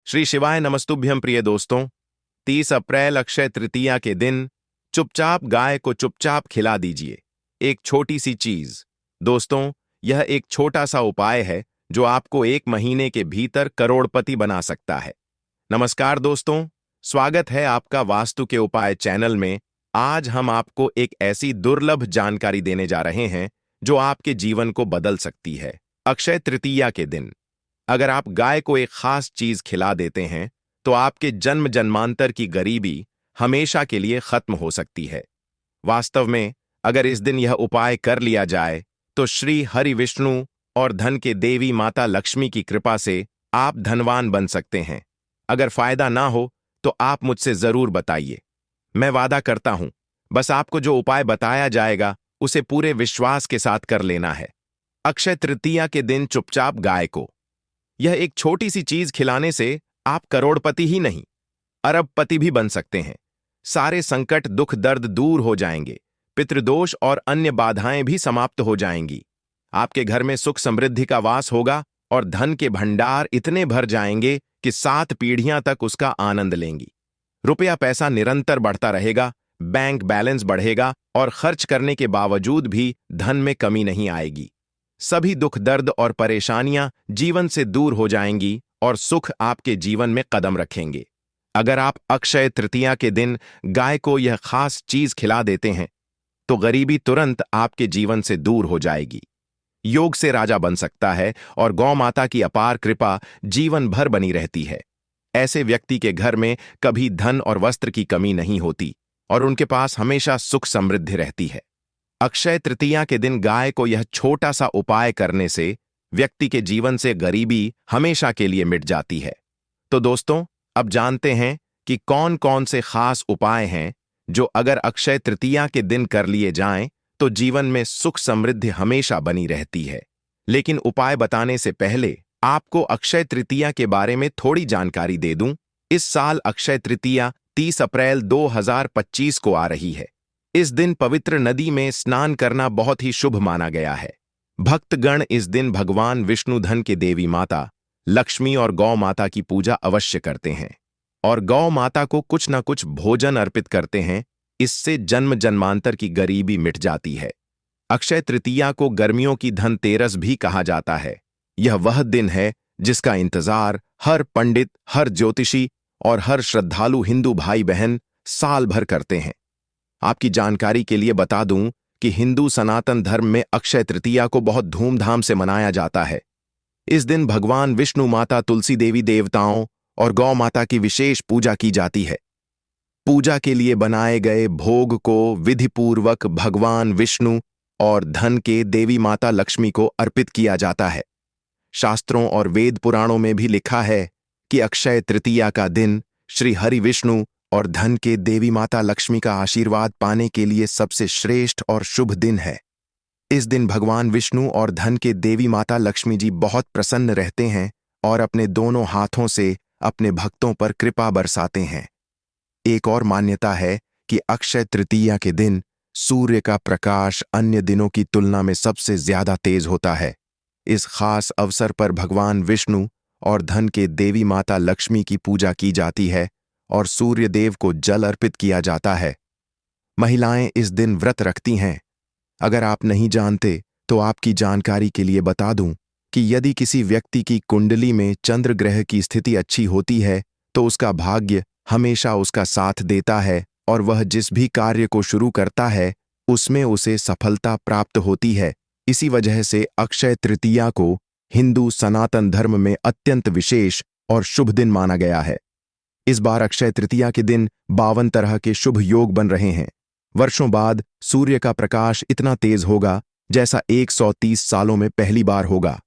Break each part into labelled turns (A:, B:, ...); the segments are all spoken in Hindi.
A: श्री शिवाय नमस्तुभ्यं प्रिय दोस्तों। 30 अप्रैल अक्षय तृतीया के दिन चुपचाप गाय को चुपचाप खिला दीजिए। एक छोटी सी चीज। दोस्तों, यह एक छोटा सा उपाय है जो आपको 1 महीने के भीतर करोड़पति बना सकता है। नमस्कार दोस्तों, स्वागत है आपका वास्तु के उपाय चैनल में। आज हम आपको एक ऐसी दुर्लभ जानकारी देने जा रहे हैं जो आपके जीवन को बदल सकती है। अक्षय तृतीया के दिन अगर आप गाय को एक खास चीज खिला देते हैं तो आपके जन्म जन्मांतर की गरीबी हमेशा के लिए खत्म हो सकती है। वास्तव में अगर इस दिन यह उपाय कर लिया जाए तो श्री हरि विष्णु और धन के देवी माता लक्ष्मी की कृपा से आप धनवान बन सकते हैं। अगर फायदा ना हो तो आप मुझसे जरूर बताइए, मैं वादा करता हूं बस आपको जो उपाय बताया जाएगा उसे पूरे विश्वास के साथ कर लेना है। अक्षय तृतीया के दिन चुपचाप गाय को यह एक छोटी सी चीज खिलाने से आप करोड़पति ही नहीं, अरबपति भी बन सकते हैं। सारे संकट, दुख, दर्द दूर हो जाएंगे। पितृदोष और अन्य बाधाएं भी समाप्त हो जाएंगी। आपके घर में सुख समृद्धि का वास होगा और धन के भंडार इतने भर जाएंगे कि 7 पीढ़ियां तक उसका आनंद लेंगी। रुपया पैसा निरंतर बढ़ता रहेगा, बैंक बैलेंस बढ़ेगा और खर्च करने के बावजूद भी धन में कमी नहीं आएगी। सभी दुख, दर्द और परेशानियां जीवन से दूर हो जाएंगी और सुख आपके जीवन में कदम रखेंगे। अगर आप अक्षय तृतीया के दिन गाय को यह खास चीज खिला देते हैं तो गरीबी तुरंत आपके जीवन से दूर हो जाएगी। योग से राजा बन सकता है और गौ माता की अपार कृपा जीवन भर बनी रहती है। ऐसे व्यक्ति के घर में कभी धन और वस्त्र की कमी नहीं होती और उनके पास हमेशा सुख समृद्धि रहती है। अक्षय तृतीया के दिन गाय को यह छोटा सा उपाय करने से व्यक्ति के जीवन से गरीबी हमेशा के लिए मिट जाती है। तो दोस्तों, अब जानते हैं कि कौन कौन से खास उपाय हैं जो अगर अक्षय तृतीया के दिन कर लिए जाएं तो जीवन में सुख समृद्धि हमेशा बनी रहती है। लेकिन उपाय बताने से पहले आपको अक्षय तृतीया के बारे में थोड़ी जानकारी दे दूं। इस साल अक्षय तृतीया 30 अप्रैल 2025 को आ रही है। इस दिन पवित्र नदी में स्नान करना बहुत ही शुभ माना गया है। भक्तगण इस दिन भगवान विष्णु, धन के देवी माता लक्ष्मी और गौ माता की पूजा अवश्य करते हैं और गौ माता को कुछ न कुछ भोजन अर्पित करते हैं। इससे जन्म जन्मांतर की गरीबी मिट जाती है। अक्षय तृतीया को गर्मियों की धनतेरस भी कहा जाता है। यह वह दिन है जिसका इंतजार हर पंडित, हर ज्योतिषी और हर श्रद्धालु हिंदू भाई बहन साल भर करते हैं। आपकी जानकारी के लिए बता दूं कि हिंदू सनातन धर्म में अक्षय तृतीया को बहुत धूमधाम से मनाया जाता है। इस दिन भगवान विष्णु, माता तुलसी देवी देवताओं और गौ माता की विशेष पूजा की जाती है। पूजा के लिए बनाए गए भोग को विधिपूर्वक भगवान विष्णु और धन के देवी माता लक्ष्मी को अर्पित किया जाता है। शास्त्रों और वेद पुराणों में भी लिखा है कि अक्षय तृतीया का दिन श्री हरि विष्णु और धन के देवी माता लक्ष्मी का आशीर्वाद पाने के लिए सबसे श्रेष्ठ और शुभ दिन है। इस दिन भगवान विष्णु और धन के देवी माता लक्ष्मी जी बहुत प्रसन्न रहते हैं और अपने दोनों हाथों से अपने भक्तों पर कृपा बरसाते हैं। एक और मान्यता है कि अक्षय तृतीया के दिन सूर्य का प्रकाश अन्य दिनों की तुलना में सबसे ज्यादा तेज होता है। इस खास अवसर पर भगवान विष्णु और धन के देवी माता लक्ष्मी की पूजा की जाती है और सूर्य देव को जल अर्पित किया जाता है। महिलाएं इस दिन व्रत रखती हैं। अगर आप नहीं जानते तो आपकी जानकारी के लिए बता दूं कि यदि किसी व्यक्ति की कुंडली में चंद्र ग्रह की स्थिति अच्छी होती है तो उसका भाग्य हमेशा उसका साथ देता है और वह जिस भी कार्य को शुरू करता है उसमें उसे सफलता प्राप्त होती है। इसी वजह से अक्षय तृतीया को हिंदू सनातन धर्म में अत्यंत विशेष और शुभ दिन माना गया है। इस बार अक्षय तृतीया के दिन 52 तरह के शुभ योग बन रहे हैं। वर्षों बाद सूर्य का प्रकाश इतना तेज होगा जैसा 130 सालों में पहली बार होगा।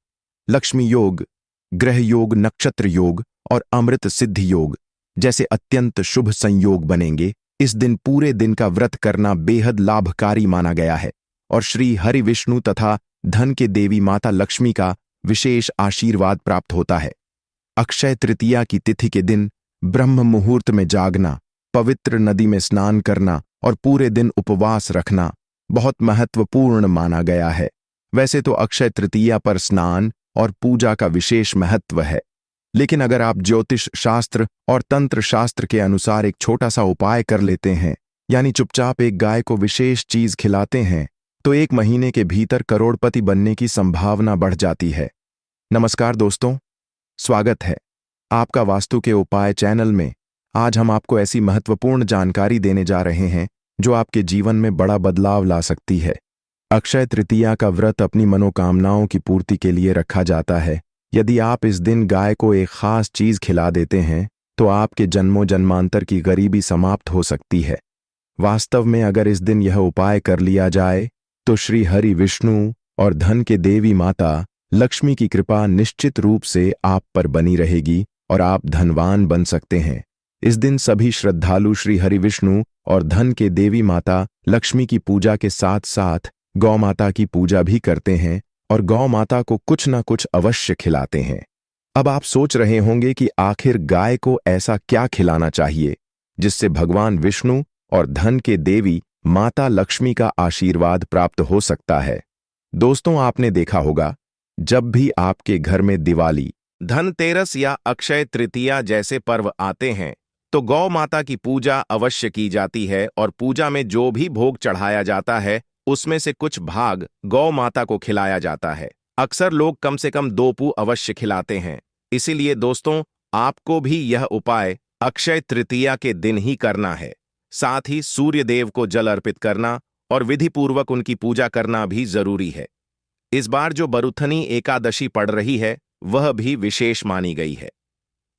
A: लक्ष्मी योग, ग्रह योग, नक्षत्र योग और अमृत सिद्धि योग जैसे अत्यंत शुभ संयोग बनेंगे। इस दिन पूरे दिन का व्रत करना बेहद लाभकारी माना गया है और श्री हरि विष्णु तथा धन के देवी माता लक्ष्मी का विशेष आशीर्वाद प्राप्त होता है। अक्षय तृतीया की तिथि के दिन ब्रह्म मुहूर्त में जागना, पवित्र नदी में स्नान करना और पूरे दिन उपवास रखना बहुत महत्वपूर्ण माना गया है। वैसे तो अक्षय तृतीया पर स्नान और पूजा का विशेष महत्व है, लेकिन अगर आप ज्योतिष शास्त्र और तंत्र शास्त्र के अनुसार एक छोटा सा उपाय कर लेते हैं, यानी चुपचाप एक गाय को विशेष चीज खिलाते हैं, तो 1 महीने के भीतर करोड़पति बनने की संभावना बढ़ जाती है। नमस्कार दोस्तों, स्वागत है आपका वास्तु के उपाय चैनल में। आज हम आपको ऐसी महत्वपूर्ण जानकारी देने जा रहे हैं जो आपके जीवन में बड़ा बदलाव ला सकती है। अक्षय तृतीया का व्रत अपनी मनोकामनाओं की पूर्ति के लिए रखा जाता है। यदि आप इस दिन गाय को एक खास चीज खिला देते हैं तो आपके जन्मों जन्मांतर की गरीबी समाप्त हो सकती है। वास्तव में अगर इस दिन यह उपाय कर लिया जाए तो श्री हरि विष्णु और धन के देवी माता लक्ष्मी की कृपा निश्चित रूप से आप पर बनी रहेगी और आप धनवान बन सकते हैं। इस दिन सभी श्रद्धालु श्री हरि विष्णु और धन के देवी माता लक्ष्मी की पूजा के साथ साथ गौ माता की पूजा भी करते हैं और गौ माता को कुछ न कुछ अवश्य खिलाते हैं। अब आप सोच रहे होंगे कि आखिर गाय को ऐसा क्या खिलाना चाहिए जिससे भगवान विष्णु और धन के देवी माता लक्ष्मी का आशीर्वाद प्राप्त हो सकता है। दोस्तों, आपने देखा होगा जब भी आपके घर में दिवाली, धनतेरस या अक्षय तृतीया जैसे पर्व आते हैं तो गौ माता की पूजा अवश्य की जाती है और पूजा में जो भी भोग चढ़ाया जाता है उसमें से कुछ भाग गौ माता को खिलाया जाता है। अक्सर लोग कम से कम 2 पू अवश्य खिलाते हैं। इसीलिए दोस्तों, आपको भी यह उपाय अक्षय तृतीया के दिन ही करना है। साथ ही सूर्य देव को जल अर्पित करना और विधिपूर्वक उनकी पूजा करना भी जरूरी है। इस बार जो बरुथनी एकादशी पड़ रही है वह भी विशेष मानी गई है।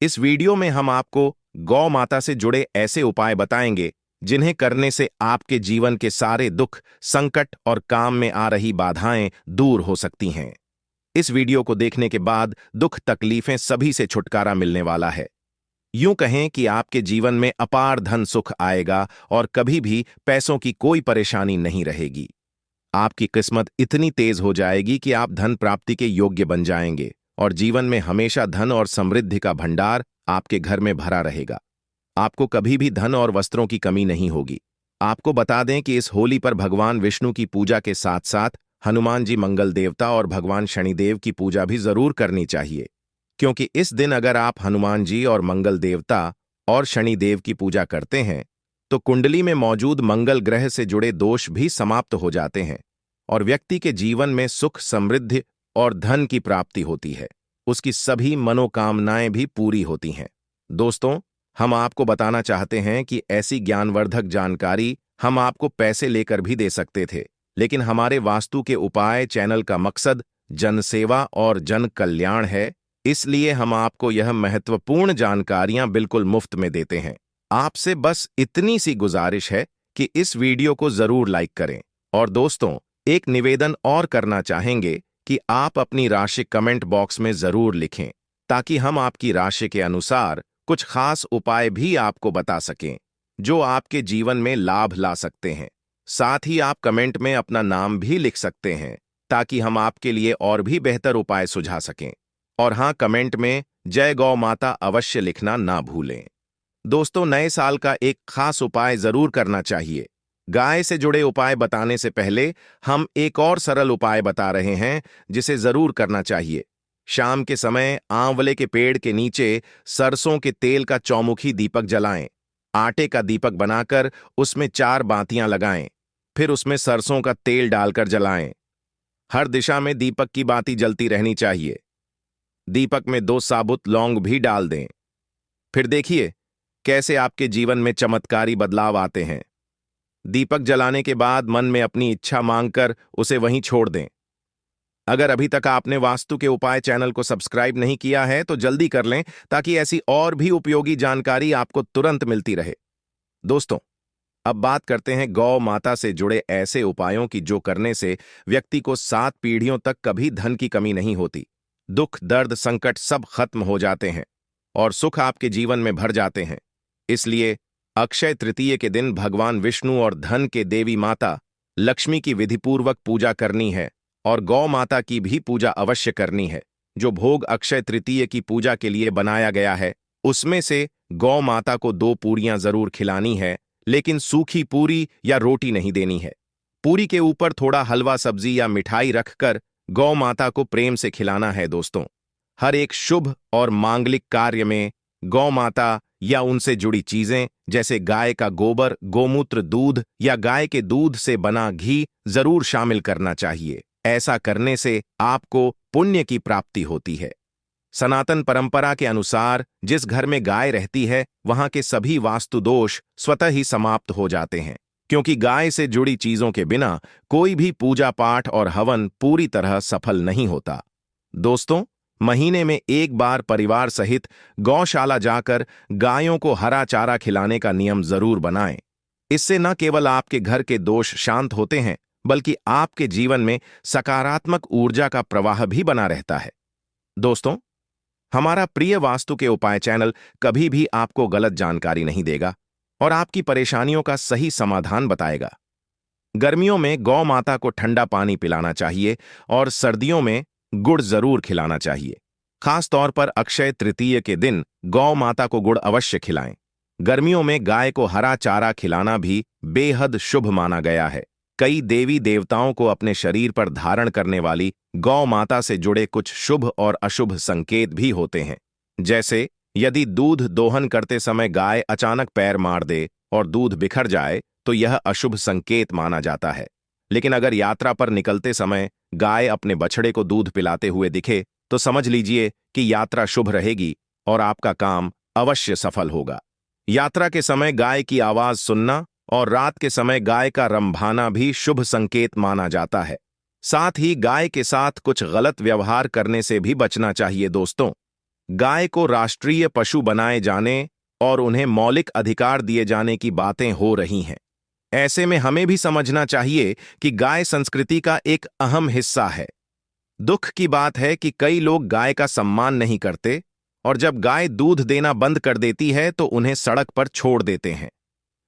A: इस वीडियो में हम आपको गौ माता से जुड़े ऐसे उपाय बताएंगे जिन्हें करने से आपके जीवन के सारे दुख, संकट और काम में आ रही बाधाएं दूर हो सकती हैं। इस वीडियो को देखने के बाद दुख तकलीफें सभी से छुटकारा मिलने वाला है। यूं कहें कि आपके जीवन में अपार धन सुख आएगा और कभी भी पैसों की कोई परेशानी नहीं रहेगी। आपकी किस्मत इतनी तेज हो जाएगी कि आप धन प्राप्ति के योग्य बन जाएंगे और जीवन में हमेशा धन और समृद्धि का भंडार आपके घर में भरा रहेगा। आपको कभी भी धन और वस्त्रों की कमी नहीं होगी। आपको बता दें कि इस होली पर भगवान विष्णु की पूजा के साथ साथ हनुमान जी मंगल देवता और भगवान शनिदेव की पूजा भी जरूर करनी चाहिए, क्योंकि इस दिन अगर आप हनुमान जी और मंगल देवता और शनिदेव की पूजा करते हैं तो कुंडली में मौजूद मंगल ग्रह से जुड़े दोष भी समाप्त हो जाते हैं और व्यक्ति के जीवन में सुख, समृद्धि और धन की प्राप्ति होती है। उसकी सभी मनोकामनाएं भी पूरी होती हैं। दोस्तों, हम आपको बताना चाहते हैं कि ऐसी ज्ञानवर्धक जानकारी हम आपको पैसे लेकर भी दे सकते थे, लेकिन हमारे वास्तु के उपाय चैनल का मकसद जनसेवा और जन कल्याण है। इसलिए हम आपको यह महत्वपूर्ण जानकारियां बिल्कुल मुफ्त में देते हैं। आपसे बस इतनी सी गुजारिश है कि इस वीडियो को जरूर लाइक करें। और दोस्तों, एक निवेदन और करना चाहेंगे कि आप अपनी राशि कमेंट बॉक्स में जरूर लिखें ताकि हम आपकी राशि के अनुसार कुछ खास उपाय भी आपको बता सकें जो आपके जीवन में लाभ ला सकते हैं। साथ ही आप कमेंट में अपना नाम भी लिख सकते हैं ताकि हम आपके लिए और भी बेहतर उपाय सुझा सकें। और हाँ, कमेंट में जय गौ माता अवश्य लिखना ना भूलें। दोस्तों, नए साल का एक खास उपाय जरूर करना चाहिए। गाय से जुड़े उपाय बताने से पहले हम एक और सरल उपाय बता रहे हैं जिसे जरूर करना चाहिए। शाम के समय आंवले के पेड़ के नीचे सरसों के तेल का चौमुखी दीपक जलाएं। आटे का दीपक बनाकर उसमें 4 बातियां लगाएं। फिर उसमें सरसों का तेल डालकर जलाएं। हर दिशा में दीपक की बाती जलती रहनी चाहिए। दीपक में 2 साबुत लौंग भी डाल दें। फिर देखिए कैसे आपके जीवन में चमत्कारी बदलाव आते हैं। दीपक जलाने के बाद मन में अपनी इच्छा मांगकर उसे वहीं छोड़ दें। अगर अभी तक आपने वास्तु के उपाय चैनल को सब्सक्राइब नहीं किया है तो जल्दी कर लें ताकि ऐसी और भी उपयोगी जानकारी आपको तुरंत मिलती रहे। दोस्तों, अब बात करते हैं गौ माता से जुड़े ऐसे उपायों की जो करने से व्यक्ति को 7 पीढ़ियों तक कभी धन की कमी नहीं होती। दुख, दर्द, संकट सब खत्म हो जाते हैं और सुख आपके जीवन में भर जाते हैं। इसलिए अक्षय तृतीया के दिन भगवान विष्णु और धन के देवी माता लक्ष्मी की विधिपूर्वक पूजा करनी है और गौ माता की भी पूजा अवश्य करनी है। जो भोग अक्षय तृतीया की पूजा के लिए बनाया गया है उसमें से गौ माता को 2 पूरियां जरूर खिलानी है, लेकिन सूखी पूरी या रोटी नहीं देनी है। पूरी के ऊपर थोड़ा हलवा, सब्जी या मिठाई रखकर गौ माता को प्रेम से खिलाना है। दोस्तों, हर एक शुभ और मांगलिक कार्य में गौ माता या उनसे जुड़ी चीजें जैसे गाय का गोबर, गोमूत्र, दूध या गाय के दूध से बना घी जरूर शामिल करना चाहिए। ऐसा करने से आपको पुण्य की प्राप्ति होती है। सनातन परंपरा के अनुसार जिस घर में गाय रहती है वहां के सभी वास्तु दोष स्वतः ही समाप्त हो जाते हैं, क्योंकि गाय से जुड़ी चीजों के बिना कोई भी पूजा पाठ और हवन पूरी तरह सफल नहीं होता। दोस्तों, महीने में एक बार परिवार सहित गौशाला जाकर गायों को हरा चारा खिलाने का नियम जरूर बनाएं। इससे न केवल आपके घर के दोष शांत होते हैं, बल्कि आपके जीवन में सकारात्मक ऊर्जा का प्रवाह भी बना रहता है। दोस्तों, हमारा प्रिय वास्तु के उपाय चैनल कभी भी आपको गलत जानकारी नहीं देगा और आपकी परेशानियों का सही समाधान बताएगा। गर्मियों में गौ माता को ठंडा पानी पिलाना चाहिए और सर्दियों में गुड़ जरूर खिलाना चाहिए। खास तौर पर अक्षय तृतीया के दिन गौ माता को गुड़ अवश्य खिलाएं। गर्मियों में गाय को हरा चारा खिलाना भी बेहद शुभ माना गया है। कई देवी देवताओं को अपने शरीर पर धारण करने वाली गौ माता से जुड़े कुछ शुभ और अशुभ संकेत भी होते हैं। जैसे यदि दूध दोहन करते समय गाय अचानक पैर मार दे और दूध बिखर जाए तो यह अशुभ संकेत माना जाता है। लेकिन अगर यात्रा पर निकलते समय गाय अपने बछड़े को दूध पिलाते हुए दिखे तो समझ लीजिए कि यात्रा शुभ रहेगी और आपका काम अवश्य सफल होगा। यात्रा के समय गाय की आवाज सुनना और रात के समय गाय का रंभाना भी शुभ संकेत माना जाता है। साथ ही गाय के साथ कुछ गलत व्यवहार करने से भी बचना चाहिए। दोस्तों, गाय को राष्ट्रीय पशु बनाए जाने और उन्हें मौलिक अधिकार दिए जाने की बातें हो रही हैं। ऐसे में हमें भी समझना चाहिए कि गाय संस्कृति का एक अहम हिस्सा है। दुख की बात है कि कई लोग गाय का सम्मान नहीं करते और जब गाय दूध देना बंद कर देती है तो उन्हें सड़क पर छोड़ देते हैं।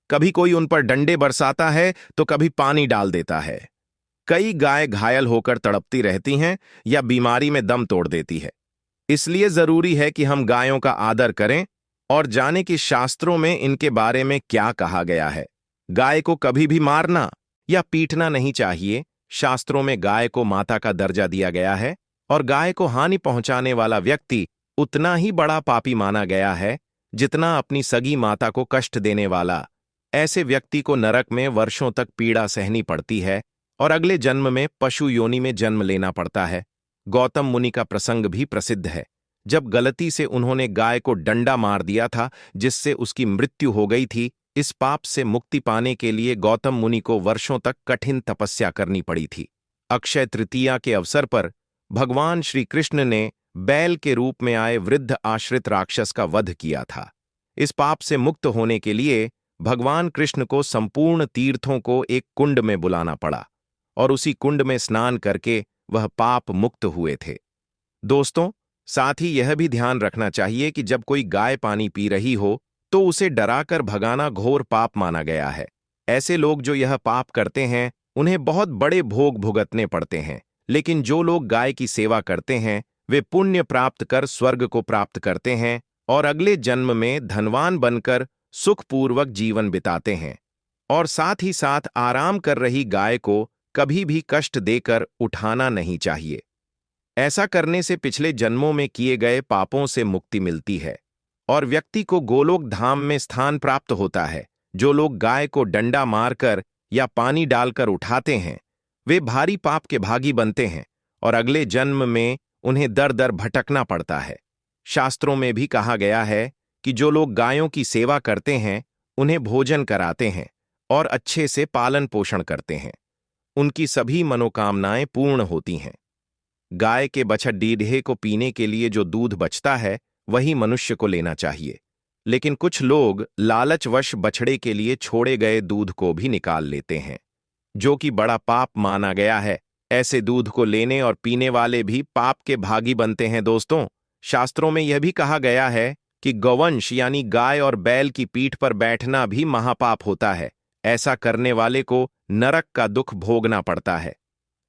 A: कभी कोई उन पर डंडे बरसाता है तो कभी पानी डाल देता है। कई गाय घायल होकर तड़पती रहती हैं या बीमारी में दम तोड़ देती है। इसलिए जरूरी है कि हम गायों का आदर करें और जानें कि शास्त्रों में इनके बारे में क्या कहा गया है। गाय को कभी भी मारना या पीटना नहीं चाहिए। शास्त्रों में गाय को माता का दर्जा दिया गया है और गाय को हानि पहुंचाने वाला व्यक्ति उतना ही बड़ा पापी माना गया है जितना अपनी सगी माता को कष्ट देने वाला। ऐसे व्यक्ति को नरक में वर्षों तक पीड़ा सहनी पड़ती है और अगले जन्म में पशु योनि में जन्म लेना पड़ता है। गौतम मुनि का प्रसंग भी प्रसिद्ध है। जब गलती से उन्होंने गाय को डंडा मार दिया था जिससे उसकी मृत्यु हो गई थी। इस पाप से मुक्ति पाने के लिए गौतम मुनि को वर्षों तक कठिन तपस्या करनी पड़ी थी। अक्षय तृतीया के अवसर पर भगवान श्री कृष्ण ने बैल के रूप में आए वृद्ध आश्रित राक्षस का वध किया था। इस पाप से मुक्त होने के लिए भगवान कृष्ण को संपूर्ण तीर्थों को एक कुंड में बुलाना पड़ा और उसी कुंड में स्नान करके वह पाप मुक्त हुए थे। दोस्तों, साथ ही यह भी ध्यान रखना चाहिए कि जब कोई गाय पानी पी रही हो तो उसे डराकर भगाना घोर पाप माना गया है। ऐसे लोग जो यह पाप करते हैं उन्हें बहुत बड़े भोग भुगतने पड़ते हैं, लेकिन जो लोग गाय की सेवा करते हैं वे पुण्य प्राप्त कर स्वर्ग को प्राप्त करते हैं और अगले जन्म में धनवान बनकर सुखपूर्वक जीवन बिताते हैं। और साथ ही साथ आराम कर रही गाय को कभी भी कष्ट देकर उठाना नहीं चाहिए। ऐसा करने से पिछले जन्मों में किए गए पापों से मुक्ति मिलती है और व्यक्ति को गोलोक धाम में स्थान प्राप्त होता है। जो लोग गाय को डंडा मारकर या पानी डालकर उठाते हैं वे भारी पाप के भागी बनते हैं और अगले जन्म में उन्हें दर दर भटकना पड़ता है। शास्त्रों में भी कहा गया है कि जो लोग गायों की सेवा करते हैं उन्हें भोजन कराते हैं और अच्छे से पालन पोषण करते हैं, उनकी सभी मनोकामनाएं पूर्ण होती हैं। गाय के बछड़ीढ़े को पीने के लिए जो दूध बचता है वही मनुष्य को लेना चाहिए, लेकिन कुछ लोग लालचवश बछड़े के लिए छोड़े गए दूध को भी निकाल लेते हैं, जो कि बड़ा पाप माना गया है। ऐसे दूध को लेने और पीने वाले भी पाप के भागी बनते हैं। दोस्तों, शास्त्रों में यह भी कहा गया है कि गौवंश यानी गाय और बैल की पीठ पर बैठना भी महापाप होता है। ऐसा करने वाले को नरक का दुख भोगना पड़ता है।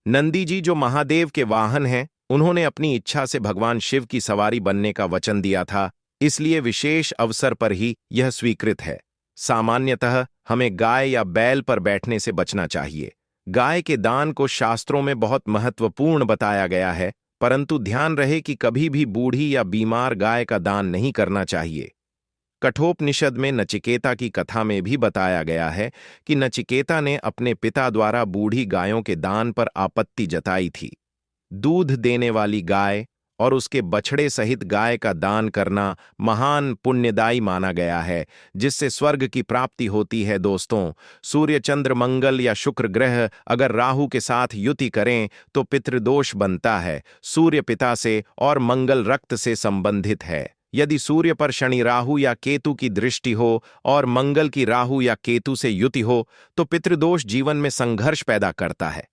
A: नंदी जी जो महादेव के वाहन हैं, उन्होंने अपनी इच्छा से भगवान शिव की सवारी बनने का वचन दिया था, इसलिए विशेष अवसर पर ही यह स्वीकृत है। सामान्यतः हमें गाय या बैल पर बैठने से बचना चाहिए। गाय के दान को शास्त्रों में बहुत महत्वपूर्ण बताया गया है। परंतु ध्यान रहे कि कभी भी बूढ़ी या बीमार गाय का दान नहीं करना चाहिए। कठोपनिषद में नचिकेता की कथा में भी बताया गया है कि नचिकेता ने अपने पिता द्वारा बूढ़ी गायों के दान पर आपत्ति जताई थी। दूध देने वाली गाय और उसके बछड़े सहित गाय का दान करना महान पुण्यदायी माना गया है, जिससे स्वर्ग की प्राप्ति होती है। दोस्तों, सूर्य, चंद्र, मंगल या शुक्र ग्रह अगर राहु के साथ युति करें तो पितृदोष बनता है। सूर्य पिता से और मंगल रक्त से संबंधित है। यदि सूर्य पर शनि, राहु या केतु की दृष्टि हो और मंगल की राहु या केतु से युति हो तो पितृदोष जीवन में संघर्ष पैदा करता है।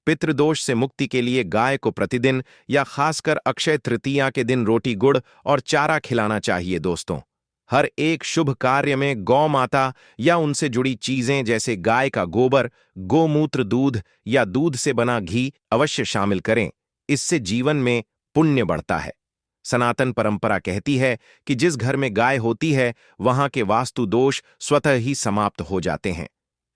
A: पितृदोष से मुक्ति के लिए गाय को प्रतिदिन या खासकर अक्षय तृतीया के दिन रोटी, गुड़ और चारा खिलाना चाहिए। दोस्तों, हर एक शुभ कार्य में गौ माता या उनसे जुड़ी चीजें जैसे गाय का गोबर, गोमूत्र, दूध या दूध से बना घी अवश्य शामिल करें। इससे जीवन में पुण्य बढ़ता है। सनातन परंपरा कहती है कि जिस घर में गाय होती है वहां के वास्तु दोष स्वतः ही समाप्त हो जाते हैं।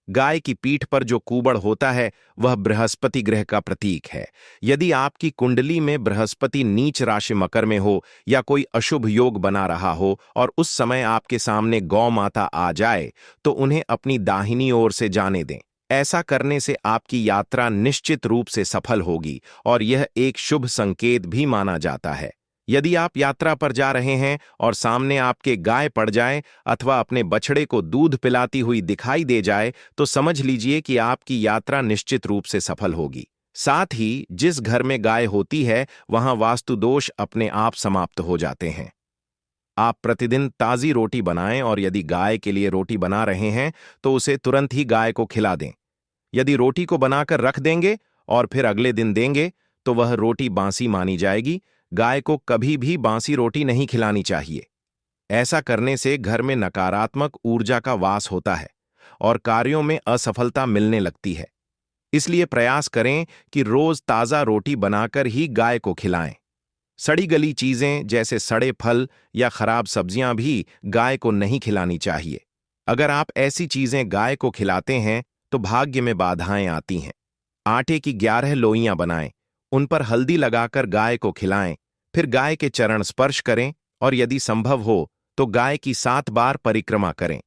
A: गाय की पीठ पर जो कूबड़ होता है वह बृहस्पति ग्रह का प्रतीक है। यदि आपकी कुंडली में बृहस्पति नीच राशि मकर में हो या कोई अशुभ योग बना रहा हो और उस समय आपके सामने गौ माता आ जाए तो उन्हें अपनी दाहिनी ओर से जाने दें। ऐसा करने से आपकी यात्रा निश्चित रूप से सफल होगी और यह एक शुभ संकेत भी माना जाता है। यदि आप यात्रा पर जा रहे हैं और सामने आपके गाय पड़ जाए अथवा अपने बछड़े को दूध पिलाती हुई दिखाई दे जाए तो समझ लीजिए कि आपकी यात्रा निश्चित रूप से सफल होगी। साथ ही जिस घर में गाय होती है वहां वास्तु दोष अपने आप समाप्त हो जाते हैं। आप प्रतिदिन ताज़ी रोटी बनाएं और यदि गाय के लिए रोटी बना रहे हैं तो उसे तुरंत ही गाय को खिला दें। यदि रोटी को बनाकर रख देंगे और फिर अगले दिन देंगे तो वह रोटी बासी मानी जाएगी। गाय को कभी भी बासी रोटी नहीं खिलानी चाहिए। ऐसा करने से घर में नकारात्मक ऊर्जा का वास होता है और कार्यों में असफलता मिलने लगती है। इसलिए प्रयास करें कि रोज ताज़ा रोटी बनाकर ही गाय को खिलाएं। सड़ी गली चीजें जैसे सड़े फल या खराब सब्जियां भी गाय को नहीं खिलानी चाहिए। अगर आप ऐसी चीजें गाय को खिलाते हैं तो भाग्य में बाधाएं आती हैं। आटे की 11 लोइयां बनाएं, उन पर हल्दी लगाकर गाय को खिलाएं, फिर गाय के चरण स्पर्श करें और यदि संभव हो तो गाय की 7 बार परिक्रमा करें।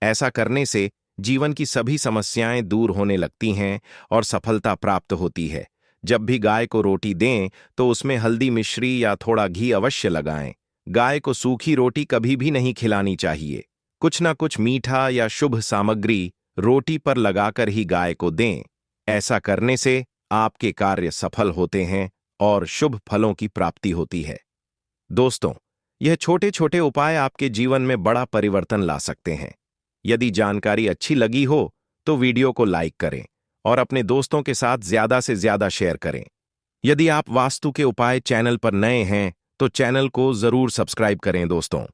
A: ऐसा करने से जीवन की सभी समस्याएं दूर होने लगती हैं और सफलता प्राप्त होती है। जब भी गाय को रोटी दें तो उसमें हल्दी, मिश्री या थोड़ा घी अवश्य लगाएं। गाय को सूखी रोटी कभी भी नहीं खिलानी चाहिए। कुछ ना कुछ मीठा या शुभ सामग्री रोटी पर लगाकर ही गाय को दें। ऐसा करने से आपके कार्य सफल होते हैं और शुभ फलों की प्राप्ति होती है। दोस्तों, यह छोटे छोटे उपाय आपके जीवन में बड़ा परिवर्तन ला सकते हैं। यदि जानकारी अच्छी लगी हो तो वीडियो को लाइक करें और अपने दोस्तों के साथ ज्यादा से ज्यादा शेयर करें। यदि आप वास्तु के उपाय चैनल पर नए हैं तो चैनल को जरूर सब्सक्राइब करें। दोस्तों।